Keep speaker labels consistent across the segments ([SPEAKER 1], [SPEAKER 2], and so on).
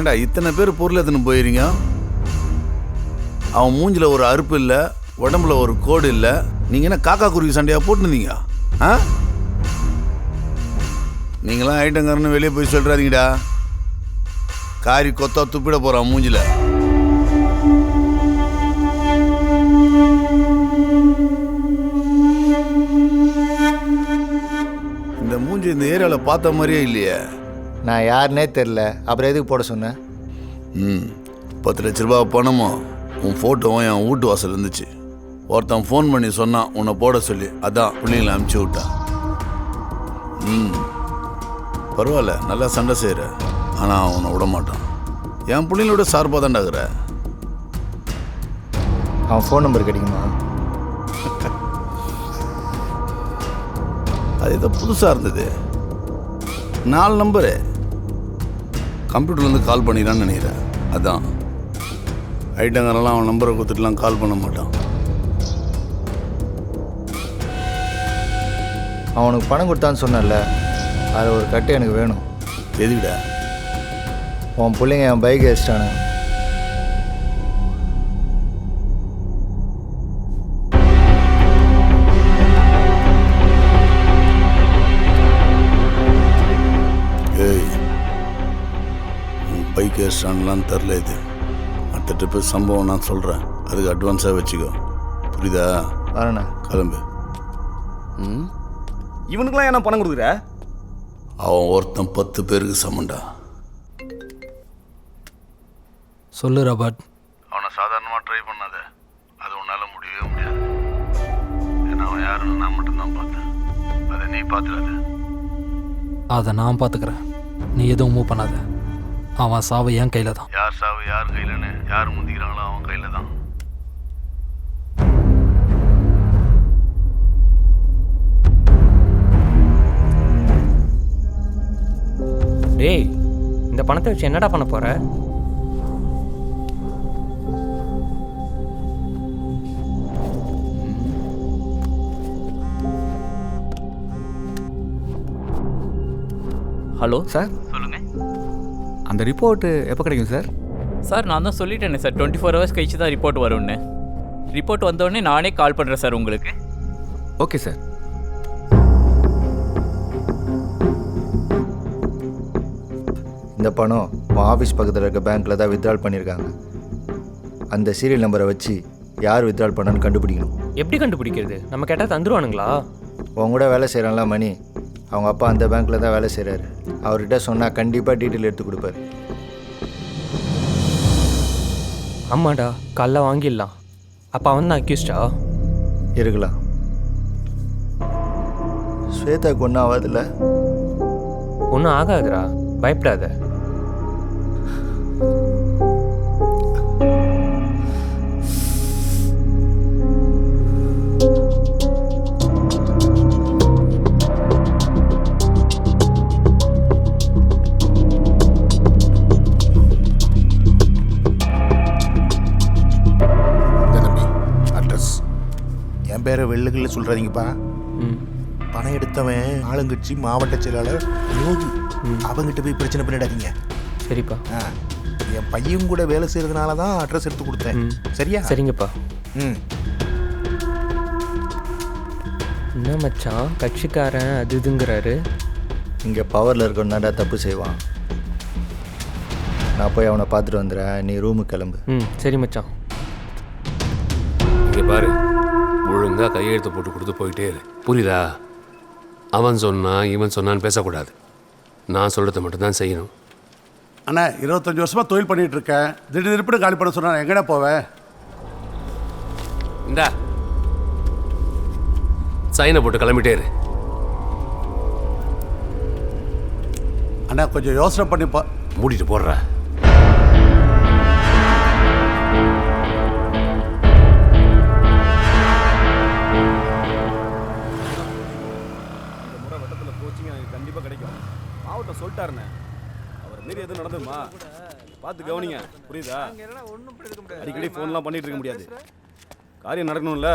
[SPEAKER 1] ஏண்டா இத்தனை பேர் பொருள் எடுத்துன்னு போயிருங்க? அவன் மூஞ்சில் ஒரு அறுப்பு இல்லை, உடம்புல ஒரு கோடு இல்லை. நீங்கள் என்ன காக்கா குருவி சண்டையாக போட்டுருந்தீங்க? ஆ, நீங்களாம் ஐட்டங்காரன்னு வெளியே போய் சொல்கிறாதீங்கடா. காரி கொத்தா துப்பிட போகிறான் மூஞ்சில். இந்த மூஞ்சி இந்த ஏரியாவில் பார்த்த மாதிரியே இல்லையே.
[SPEAKER 2] நான் யாருன்னே தெரில, அப்புறம் எதுக்கு போட சொன்னேன்?
[SPEAKER 1] 10 லட்ச ரூபா பணமும் உன் ஃபோட்டோவும் என் வீட்டு வாசல் இருந்துச்சு. ஒருத்தன் ஃபோன் பண்ணி சொன்னான் உன்னை போட சொல்லி, அதான் பிள்ளைங்களை அனுப்பிச்சி விட்டான். பரவாயில்ல, நல்லா சண்டை செய்கிற. ஆனால் அவனை விட மாட்டான். என் பிள்ளைங்களோட சார்பாக தான்டாகிற.
[SPEAKER 2] அவன் ஃபோன் நம்பர் கிடைக்குமா?
[SPEAKER 1] அது ஏதோ புதுசாக இருந்தது. 4 நம்பரு கம்ப்யூட்டர்லேருந்து கால் பண்ணிடான்னு நினைக்கிறேன். அதான் ஐட்டங்காரெல்லாம் அவன் நம்பரை கொடுத்துட்டுலாம் கால் பண்ண மாட்டான்.
[SPEAKER 2] அவனுக்கு பணம் கொடுத்தான்னு சொன்னல, அதில் ஒரு கட்டு எனக்கு வேணும்.
[SPEAKER 1] எதுக்கிட்ட?
[SPEAKER 2] உன் பிள்ளைங்க என் பைக் வச்சிட்டானு.
[SPEAKER 1] ஏய், உன் பைக் ஏஸ்டான்லாம் தெரில. இது அடுத்த ட்ரிப்பு சம்பவம் நான் சொல்கிறேன், அதுக்கு அட்வான்ஸாக வச்சுக்கோ. புரியுதா?
[SPEAKER 2] வரண்ணா,
[SPEAKER 1] கிளம்பு.
[SPEAKER 3] இவனுக்குலாம் என்ன பணம் கொடுக்குற?
[SPEAKER 1] அவன் ஒருத்தன் 10 பேருக்கு சமண்டா.
[SPEAKER 4] சொல்லு ராபர்ட்.
[SPEAKER 1] அவனை சாதாரணமாக ட்ரை பண்ணாத, அது உன்னால் முடியவே முடியாது. ஏன்னா அவன் யாருன்னு நான் மட்டும்தான் பார்த்தேன். அதை நீ பார்த்துடாத.
[SPEAKER 4] அதை நான் பார்த்துக்கிறேன், நீ எதுவும் மூவ் பண்ணாத. அவன் சாவு என் கையில் தான்.
[SPEAKER 1] யார் சாவு யார் கையிலன்னு யார் முந்திக்கிறாங்களோ அவன் கையில் தான்.
[SPEAKER 3] டேய், இந்த பணத்தை வச்சு என்னடா பண்ண போற?
[SPEAKER 5] ஹலோ
[SPEAKER 6] சார்,
[SPEAKER 5] சொல்லுங்கள்
[SPEAKER 6] அந்த ரிப்போர்ட்டு எப்போ கிடைக்கும் சார்?
[SPEAKER 5] சார். நான் தான் சொல்லிட்டேனே சார், 24 ஹவர்ஸ் கழிச்சு தான் ரிப்போர்ட் வரும்னு. ரிப்போர்ட் வந்தோடனே நானே கால் பண்ணுறேன் சார் உங்களுக்கு.
[SPEAKER 6] Okay sir.
[SPEAKER 2] இந்த பணம் உன் ஆஃபீஸ் பக்கத்தில் இருக்க பேங்க்கில் தான் வித்ட்ரால் பண்ணியிருக்காங்க. அந்த சீரியல் நம்பரை வச்சு யார் வித்ட்ரால் பண்ணான்னு கண்டுபிடிக்கணும்.
[SPEAKER 3] எப்படி கண்டுபிடிக்கிறது? நம்ம கேட்டால் தந்துருவானுங்களா?
[SPEAKER 2] உன் கூட வேலை செய்கிறான்ல மணி, அவங்க அப்பா அந்த பேங்க்கில் தான் வேலை செய்கிறாரு. அவர்கிட்ட சொன்னால் கண்டிப்பாக டீட்டெயில் எடுத்து கொடுப்பாரு.
[SPEAKER 3] ஆமாடா, கல்ல வாங்கிடலாம். அப்போ அவன் தான் அக்யூஸ்டா
[SPEAKER 2] இருக்கலாம். ஸ்வேதாக்கு ஒன்றும் ஆகாதுல்ல?
[SPEAKER 3] ஒன்றும் ஆகாதுடா, பயப்படாத.
[SPEAKER 7] என் பேரை வெள்ளுகளில் சொல்கிறாதீங்கப்பா. பணம் எடுத்தவன் ஆளுங்கட்சி மாவட்ட செயலாளர் யோகி. அவங்ககிட்ட போய் பிரச்சனை பண்ணிடாதீங்க.
[SPEAKER 3] சரிப்பா.
[SPEAKER 7] என் பையன் கூட வேலை செய்கிறதுனால தான் அட்ரஸ் எடுத்து கொடுத்தேன். சரியா?
[SPEAKER 3] சரிங்கப்பா.
[SPEAKER 7] ம்.
[SPEAKER 3] என்ன மச்சான், கட்சிக்காரன் அது இதுங்கிறாரு.
[SPEAKER 2] இங்கே பவரில் இருக்கணும்னாடா தப்பு செய்வான். நான் போய் அவனை பார்த்துட்டு வந்துடுறேன், நீ ரூமுக்கு கிளம்பு.
[SPEAKER 3] சரி மச்சான்.
[SPEAKER 8] இங்கே பாரு, ஒழுங்காக கையெழுத்து போட்டு கொடுத்து போயிட்டே இரு. புரியுதா? அவன் சொன்னான் இவன் சொன்னான்னு பேசக்கூடாது. நான் சொல்கிறத மட்டும்தான் செய்யணும்.
[SPEAKER 1] அண்ணா, 25 வருஷமாக தொழில் பண்ணிகிட்டு இருக்கேன். திடீர்னு காலி பண்ண சொன்னா எங்கடா போவேன்?
[SPEAKER 8] இந்தா சைனை போட்டு கிளம்பிட்டே இரு.
[SPEAKER 1] அண்ணா, கொஞ்சம் யோசனை பண்ணிப்பா.
[SPEAKER 8] மூடிட்டு போடுற.
[SPEAKER 3] கண்டிப்பாக கிடைக்கும். மாவட்டம் சொல்லிட்டாருண்ணே, அவர் மீறி எதுவும் நடந்துமா பார்த்து கவனிங்க. புரியுதா? அடிக்கடி ஃபோன்லாம் பண்ணிட்டு இருக்க முடியாது. காரியம் நடக்கணும்ல.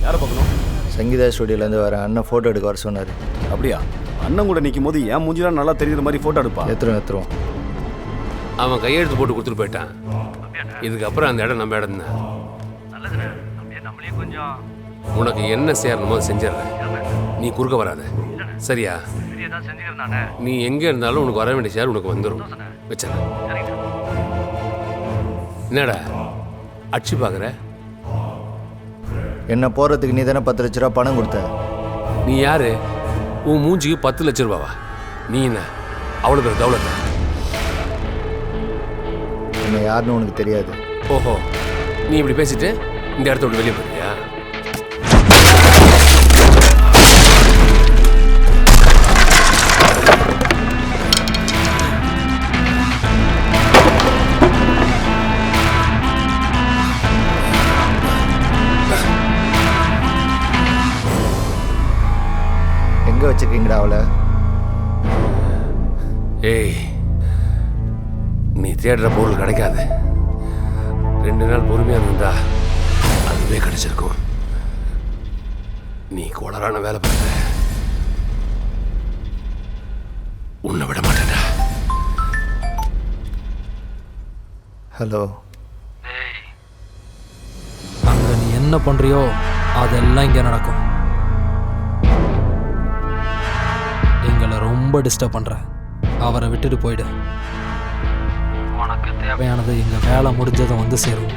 [SPEAKER 3] யாரை பார்க்கணும்?
[SPEAKER 2] சங்கீதா ஸ்டுடியோலேருந்து வர அண்ணன் ஃபோட்டோ எடுக்க வர சொன்னார்.
[SPEAKER 3] அப்படியா? அண்ணன் கூட நிற்கும் போது என் மூஞ்சிலாம் நல்லா தெரியுற மாதிரி ஃபோட்டோ எடுப்பா.
[SPEAKER 2] எடுத்துருவோம்.
[SPEAKER 8] அவன் கையெழுத்து போட்டு கொடுத்துட்டு போயிட்டான். இதுக்கப்புறம் அந்த இடம் நம்ம இடம் தான். உனக்கு என்ன சேரணுமோ செஞ்சிடறேன். நீ குறுக்க வராத, சரியா? நீ எங்கே இருந்தாலும் உனக்கு வர வேண்டிய ஷேர் உனக்கு வந்துடும். வச்சா என்னடா அடிச்சு பார்க்குற?
[SPEAKER 2] என்ன போகிறதுக்கு நீ தானே 10 லட்ச ரூபா பணம் கொடுத்த.
[SPEAKER 8] நீ யாரு? உன் மூஞ்சிக்கு 10 லட்ச ரூபாவா? நீ என்ன அவ்வளோ பேர் தௌலத்தா?
[SPEAKER 2] என்ன யாருன்னு உனக்கு தெரியாது.
[SPEAKER 8] ஓஹோ, நீ இப்படி பேசிட்டு இந்த இடத்த விட்டு வெளியே போறியா?
[SPEAKER 2] எங்கே வச்சுருக்கீங்கடா அவளை?
[SPEAKER 8] ஏய், நீ தேடுற பொருள் கிடைக்காது. 2 நாள் பொறுமையாக இருந்தா அதுவே கிடைச்சிருக்கும். நீ கோளரான வேலை பார்க்குற, உன்னை விட மாட்டேன்டா.
[SPEAKER 2] ஹலோ.
[SPEAKER 4] அங்கே நீ என்ன பண்ணுறியோ அதெல்லாம் இங்கே நடக்கும். எங்களை ரொம்ப டிஸ்டர்ப் பண்ணுற, அவரை விட்டுட்டு போயிடு. உனக்கு தேவையானது எங்கள் வேலை முடிஞ்சதும் வந்து சேரும்.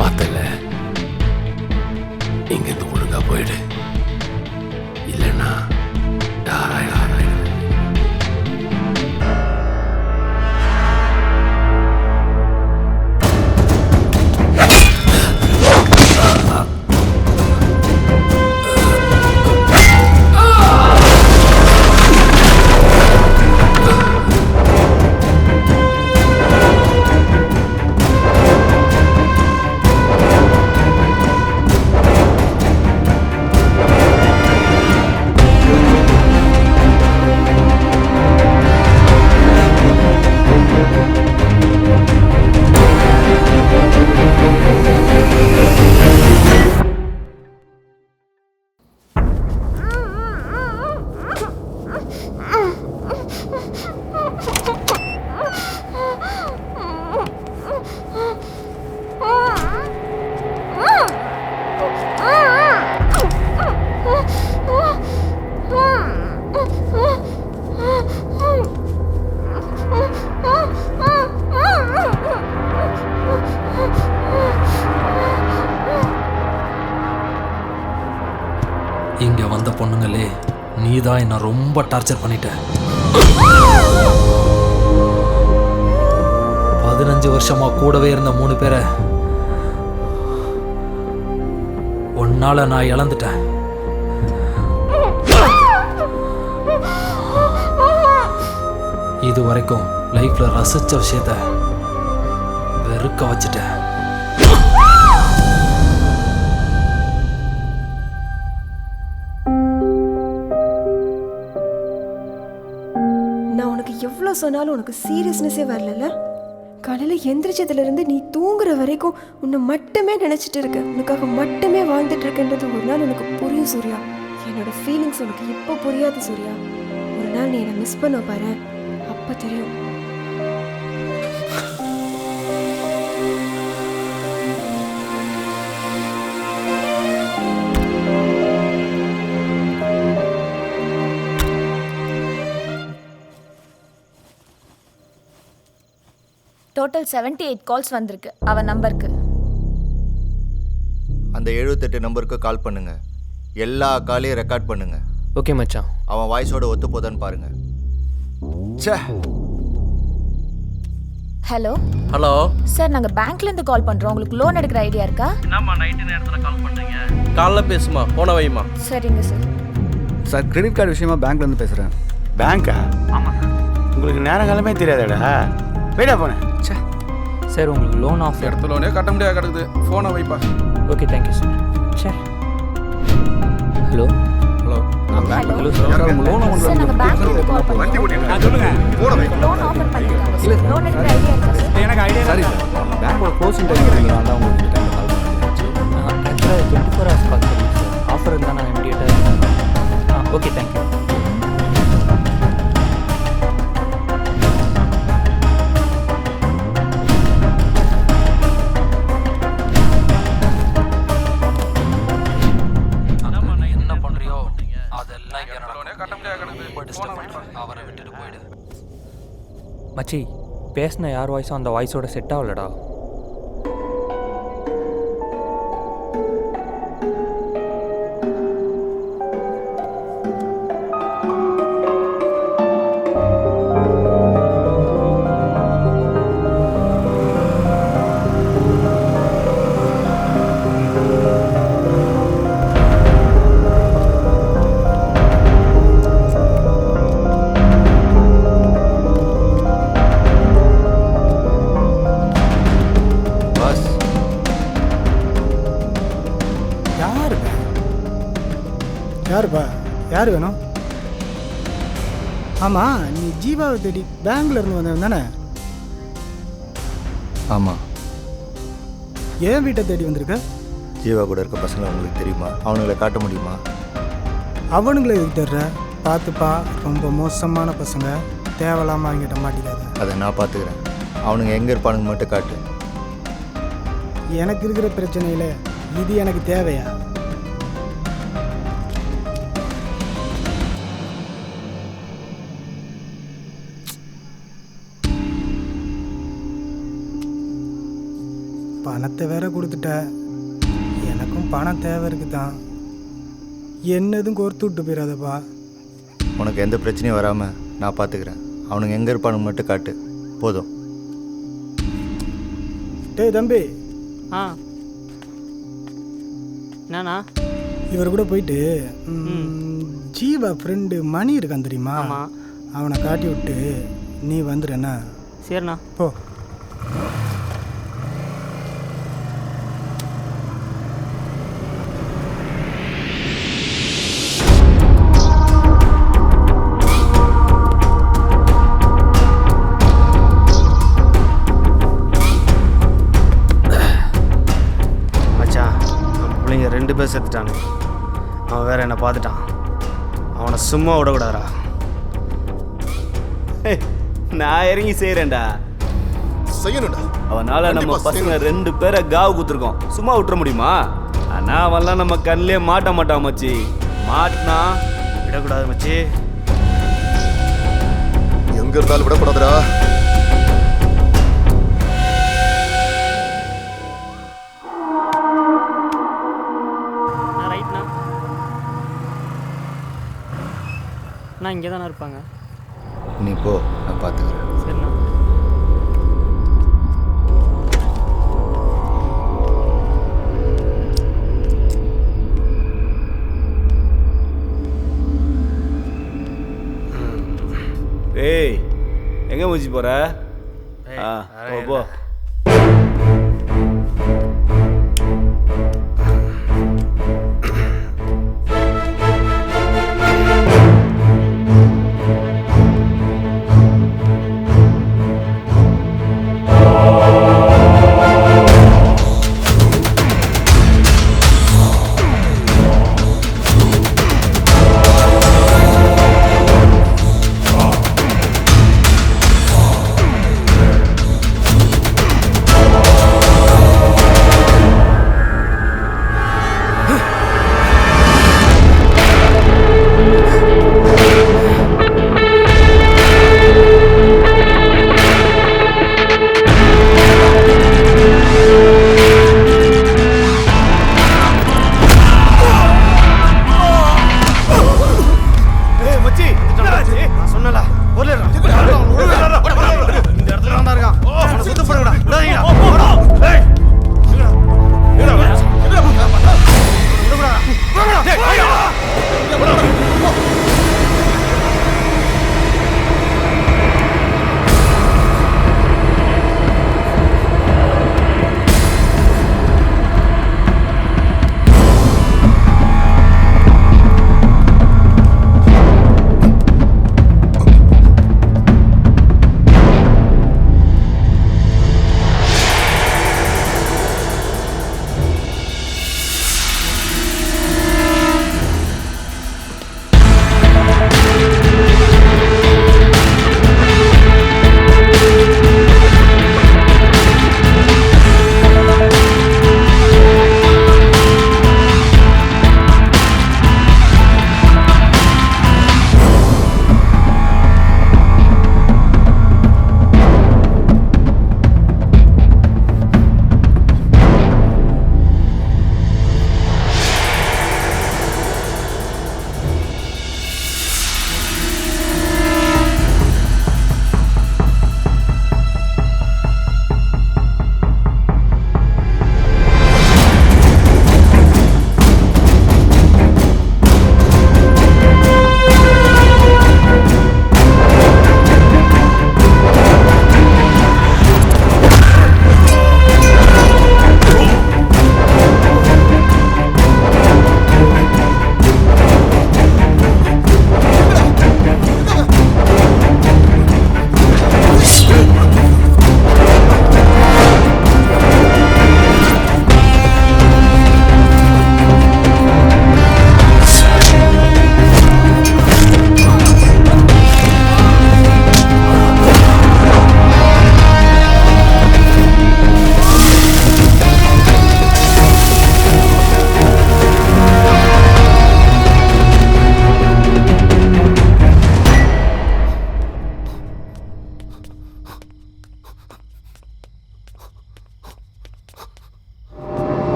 [SPEAKER 8] பார்த்தல, இங்கேருந்து ஒழுங்கா போயிடு, இல்லைன்னா யாராய்
[SPEAKER 4] இங்கே வந்த பொண்ணுங்களே, நீ தான் என்னை ரொம்ப டார்ச்சர் பண்ணிட்ட. 15 வருஷமா கூடவே இருந்த 3 பேரை ஒன்னால நான் இழந்துட்டேன். இது வரைக்கும் லைஃப்ல ரசிச்ச விஷயத்த வெறுக்க வச்சுட்டேன்.
[SPEAKER 9] நான் உனக்கு எவ்வளோ சொன்னாலும் உனக்கு சீரியஸ்னஸே வரல. காலையில் எந்திரிச்சதுலேருந்து நீ தூங்குற வரைக்கும் உன்னை மட்டுமே நினச்சிட்டு இருக்க, உனக்காக மட்டுமே வாழ்ந்துட்டு இருக்கன்றது ஒரு நாள் உனக்கு புரியும் சூர்யா. என்னோட ஃபீலிங்ஸ் உனக்கு இப்போ புரியாது சூர்யா. ஒரு நாள் நீ என்னை மிஸ் பண்ண பாரு, அப்போ தெரியும்.
[SPEAKER 10] டோட்டல் 78 கால்ஸ் வந்திருக்கு அவன் நம்பருக்கு.
[SPEAKER 2] அந்த 78 நம்பருக்கு கால் பண்ணுங்க. எல்லா காலையும் ரெக்கார்ட் பண்ணுங்க.
[SPEAKER 11] ஓகே மச்சான்.
[SPEAKER 2] அவன் வாய்ஸோட ஒத்து போதான்னு பாருங்க. ச்சே.
[SPEAKER 10] ஹலோ
[SPEAKER 11] ஹலோ
[SPEAKER 10] சார், நாங்கள் பேங்க்லேருந்து கால் பண்ணுறோம். உங்களுக்கு லோன் எடுக்கிற ஐடியா இருக்கா?
[SPEAKER 11] என்னம்மா நைட்டு நேரத்தில் கால் பண்ணுறீங்க? காலைல பேசுமா, போன வைமா.
[SPEAKER 10] சரிங்க சார்.
[SPEAKER 6] சார், கிரெடிட் கார்டு விஷயமா பேங்க்லேருந்து பேசுகிறேன்.
[SPEAKER 7] பேங்க்கா? ஆமாம் சார். உங்களுக்கு நேரங்காலமே தெரியாதாடா? போய்டா போனேன்.
[SPEAKER 11] சார், உங்களுக்கு லோன் ஆஃபர்.
[SPEAKER 3] இடத்துல லோனே கட்ட முடியாது கிடக்குது. ஃபோனை வைப்பா.
[SPEAKER 11] Okay, thank you sir. Sir hello
[SPEAKER 3] hello,
[SPEAKER 11] hello sir, loan
[SPEAKER 10] sir, நாங்கள் பேங்க்லேருந்து கால் பண்ணுறோம்.
[SPEAKER 7] சொல்லுங்கள்.
[SPEAKER 10] லோன் ஆஃபர் பண்ணிருக்காங்க சார். லோன் எடுக்கிற ஐடியா இருக்கா சார்?
[SPEAKER 7] எனக்கு ஐடியா
[SPEAKER 6] சரி சார், பேங்க்கோட க்ளோசிங் டைம் தான் உங்களுக்கு டைம் கால் பண்ணுறேன்.
[SPEAKER 11] ஆக்சுவலாக 24 ஹவர்ஸ் கால் பண்ணுறேன் சார். ஆஃபர் இருந்தால் நான் இமீடியட்டாக. Okay, thank you.
[SPEAKER 6] மச்சி பேசின யார் வாய்ஸும் அந்த வாய்ஸோட செட் ஆகலடா.
[SPEAKER 12] யாருப்பா? யார் வேணும்? ஆமாம், நீ ஜீவாவை தேடி பேங்க்ல இருந்து வந்தவன் தானே?
[SPEAKER 2] ஆமாம்.
[SPEAKER 12] ஏன் வீட்டை தேடி வந்திருக்க?
[SPEAKER 2] ஜீவா கூட இருக்க பசங்களை உங்களுக்கு தெரியுமா? அவனுங்களை காட்ட முடியுமா?
[SPEAKER 12] அவனுங்களை எதுக்கு தர்ற? பார்த்துப்பா, ரொம்ப மோசமான பசங்க, தேவையில்லாமல் அவங்ககிட்ட மாட்டிக்காத.
[SPEAKER 2] அதை நான் பார்த்துக்கிறேன். அவனுங்க எங்கே இருப்பானுங்க மட்டும் காட்டு.
[SPEAKER 12] எனக்கு இருக்கிற பிரச்சனையில் இது எனக்கு தேவையா? பணத்தை வேற கொடுத்துட்ட. எனக்கும் பணம் தேவை இருக்குதான். என்னதும் கோர்த்து விட்டு போயிடாதப்பா.
[SPEAKER 2] உனக்கு எந்த பிரச்சனையும் வராமல் நான் பார்த்துக்கிறேன். அவனுங்க எங்கே இருப்பானுங்க மட்டும் காட்டு, போதும்.
[SPEAKER 12] டேய் தம்பி.
[SPEAKER 11] என்னண்ணா?
[SPEAKER 12] இவர் கூட போயிட்டு ஜீவா ஃப்ரெண்டு மணி இருக்கான் தெரியுமா? அவனை காட்டி விட்டு நீ வந்துடுறேண்ணா.
[SPEAKER 11] சரிண்ணா.
[SPEAKER 12] போ.
[SPEAKER 13] பிள்ளைங்க 2 பேர் செத்துட்டானு. அவன் வேற என்னை பார்த்துட்டான். அவனை சும்மா விடக்கூடாதா.
[SPEAKER 3] நான் இறங்கி செய்கிறேன்டா.
[SPEAKER 7] செய்யணும்டா.
[SPEAKER 3] அவனால் நம்ம பசங்க 2 பேரை காவு குத்துருக்கோம். சும்மா விட்டுற முடியுமா? ஆனால் அவன்லாம் நம்ம கண்ணிலே மாட்ட மாட்டான் மச்சி. மாட்டினா
[SPEAKER 13] விடக்கூடாது மச்சி.
[SPEAKER 7] எங்க இருந்தாலும் விடக்கூடாதுடா.
[SPEAKER 11] நான் இங்கே தானே இருப்பாங்க.
[SPEAKER 2] நீ போ, நான் பார்த்துக்கிறேன்.
[SPEAKER 11] சரிண்ணா.
[SPEAKER 3] ஏய், எங்கே முடிச்சு போகிற? போ.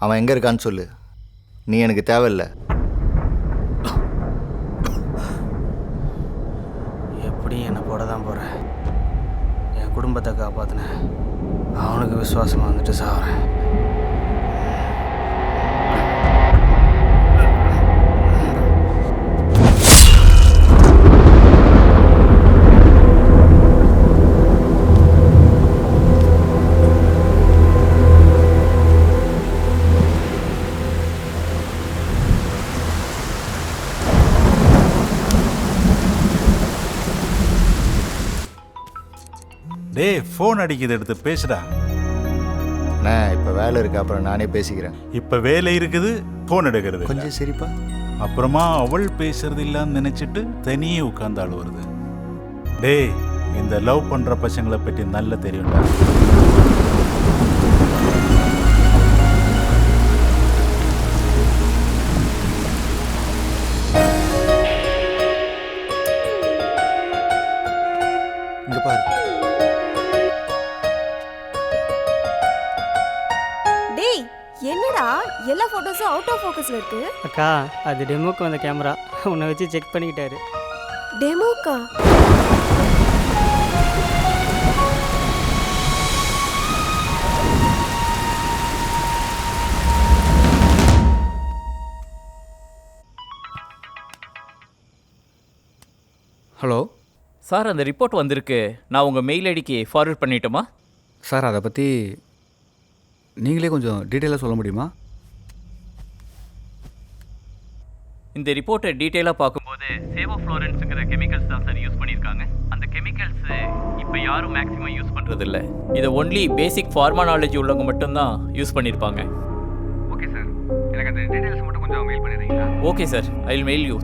[SPEAKER 2] அவன் எங்கே இருக்கான்னு சொல்லு. நீ எனக்கு தேவையில்லை.
[SPEAKER 13] எப்படி என்னை போட தான் போகிறேன். என் குடும்பத்தை காப்பாற்றினேன். அவனுக்கு விசுவாசமாக வந்துட்டு சாகிறேன்.
[SPEAKER 14] டேய், ஃபோன் அடிக்குது, எடுத்து பேசுடா.
[SPEAKER 2] நான் இப்போ வேலை இருக்கு, அப்புறம் நானே பேசிக்கிறேன்.
[SPEAKER 14] இப்போ வேலை இருக்குது, ஃபோன் எடுக்கிறது இல்ல.
[SPEAKER 2] கொஞ்சம் சரிப்பா.
[SPEAKER 14] அப்புறமா அவள் பேசுறது இல்லைன்னு நினைச்சிட்டு தனியே உட்கார்ந்து அழுவுறது. டேய், இந்த லவ் பண்ற பசங்களை பற்றி நல்லா தெரியும்டா.
[SPEAKER 2] இங்கே பாரு.
[SPEAKER 9] டேய் என்னடா எல்லா ஃபோட்டோஸும் அவுட் ஆஃப் ஃபோக்கஸ்ல இருக்கு?
[SPEAKER 15] அக்கா அது டெமோக்கு வந்த கேமரா, உன்னை வச்சு செக் பண்ணிக்கிட்டாரு.
[SPEAKER 9] டெமோக்கா?
[SPEAKER 6] ஹலோ
[SPEAKER 5] சார், அந்த ரிப்போர்ட் வந்திருக்கு. நான் உங்கள் மெயில் ஐடிக்கு ஃபார்வர்ட் பண்ணிட்டோமா?
[SPEAKER 6] சார், அதை பற்றி நீங்களே கொஞ்சம் டீட்டெயிலாக சொல்ல முடியுமா?
[SPEAKER 5] இந்த ரிப்போர்ட்டை டீட்டெயிலாக பார்க்கும்போது சேவோஃப்ளோரன்ஸுங்கிற கெமிக்கல்ஸ் தான் சார் யூஸ் பண்ணியிருக்காங்க. அந்த கெமிக்கல்ஸ் இப்போ யாரும் மேக்ஸிமம் யூஸ் பண்ணுறதில்ல. இதை ஒன்லி பேசிக் ஃபார்மா நாலேஜ் உள்ளவங்க மட்டும்தான் யூஸ் பண்ணியிருப்பாங்க.
[SPEAKER 6] ஓகே சார், எனக்கு அந்த டீட்டெயில்ஸ் மட்டும் கொஞ்சம் மெயில் பண்ணிடுறீங்களா?
[SPEAKER 5] Okay sir, I will mail you.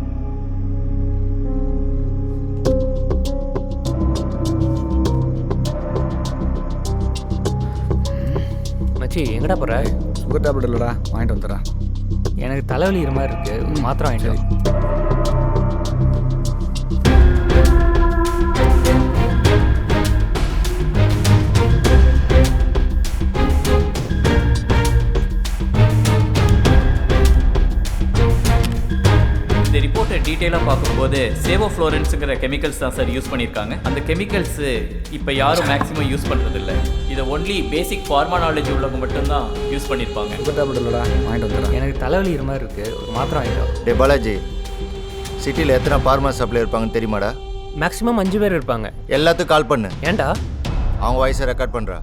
[SPEAKER 11] மச்சி எங்கடா போகிற?
[SPEAKER 6] சுகர் டேப்லெட் இல்லைடா, வாங்கிட்டு வந்துடுறேன்.
[SPEAKER 11] எனக்கு தலைவலிக்கிற மாதிரி இருக்குது, மாத்திரை வாங்கிட்டு.
[SPEAKER 5] இந்த ரிப்போர்ட்டை டீட்டெயிலாக பார்க்கும்போது சேவோஃப்ளோரன்ஸுங்கிற கெமிக்கல்ஸ் தான் சார் யூஸ் பண்ணியிருக்காங்க. அந்த கெமிக்கல்ஸு இப்போ யாரும் மேக்ஸிமம் யூஸ் பண்ணுறதில்ல. இதை ஒன்லி பேசிக் ஃபார்மா நாலேஜ் உள்ளவங்க மட்டும்தான் யூஸ் பண்ணியிருப்பாங்க.
[SPEAKER 6] சுகர் டேப்லெட் இல்லைடா, வாங்கிட்டு வந்துடுறேன்.
[SPEAKER 11] எனக்கு தலைவலிக்கிற மாதிரி இருக்குது, ஒரு மாத்திரை வாங்கிட்டோம்.
[SPEAKER 2] டே பாலாஜி, சிட்டியில் எத்தனை ஃபார்மா சப்ளை இருப்பாங்கன்னு தெரியுமாடா?
[SPEAKER 11] மேக்ஸிமம் 5 பேர் இருப்பாங்க.
[SPEAKER 2] எல்லாத்துக்கும் கால் பண்ணு.
[SPEAKER 11] ஏன்டா?
[SPEAKER 2] அவங்க வாய்ஸை ரெக்கார்ட் பண்ணுறா.